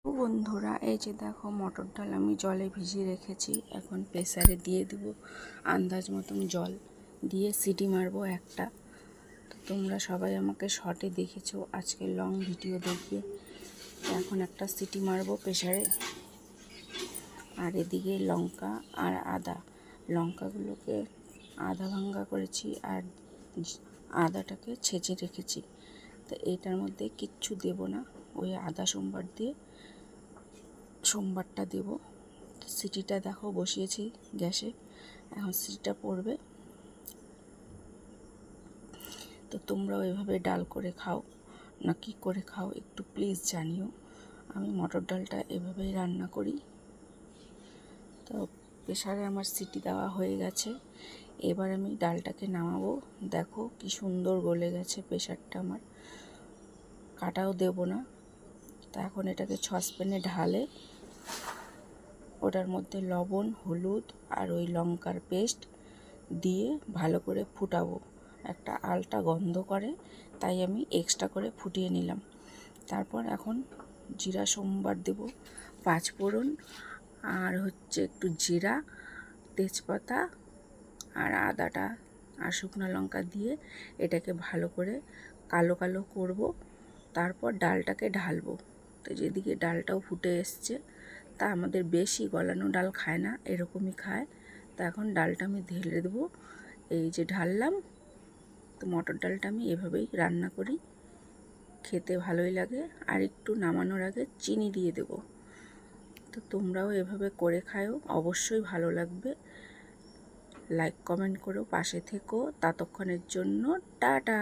বন্ধুরা, এই যে দেখো মটর ডাল আমি জলে ভিজিয়ে রেখেছি। এখন প্রেসারে দিয়ে দেব আন্দাজ মতন জল দিয়ে সিটি মারবো একটা। তো তোমরা সবাই আমাকে শর্টে দেখেছো, আজকে লং ভিডিও দেখিয়ে। এখন একটা সিটি মারবো প্রেসারে। আর এদিকে লঙ্কা আর আদা, লঙ্কাগুলোকে আধা ভাঙ্গা করেছি আর আদাটাকে ছেঁচে রেখেছি। তো এইটার মধ্যে কিচ্ছু দেব না, ওই আদা সোমবারটা দেব। সিটিটা দেখো বসিয়েছি গ্যাসে, এখন সিটিটা পড়বে। তো তোমরাও এভাবে ডাল করে খাও না কি করে খাও একটু প্লিজ জানিও। আমি মটর ডালটা এভাবেই রান্না করি। তো প্রেসারে আমার সিটি দেওয়া হয়ে গেছে, এবার আমি ডালটাকে নামাবো। দেখো কি সুন্দর গলে গেছে প্রেসারটা আমার, কাটাও দেব না। তা এখন এটাকে সসপ্যানে ঢালে ওটার মধ্যে লবণ, হলুদ আর ওই লঙ্কার পেস্ট দিয়ে ভালো করে ফুটাবো। একটা আলটা গন্ধ করে, তাই আমি এক্সট্রা করে ফুটিয়ে নিলাম। তারপর এখন জিরা সোমবার দেব, 5 ফোড়ন আর একটু জিরা, তেজপাতা আর আদাটা আর শুকনো লঙ্কা দিয়ে এটাকে ভালো করে কালো কালো করব। তারপর ডালটাকে ঢালবো। তো যেদিকে ডালটাও ফুটে এসছে, তা আমাদের বেশি গলানো ডাল খায় না, এরকমই খায়। তা এখন ডালটা আমি ঢেলে দেবো। এই যে ঢাললাম। তো মটর ডালটা আমি এভাবেই রান্না করি, খেতে ভালোই লাগে। আর একটু নামানোর আগে চিনি দিয়ে দেব। তো তোমরাও এভাবে করে খাও, অবশ্যই ভালো লাগবে। লাইক কমেন্ট করো, পাশে থেকো। ততক্ষণের জন্য টাটা।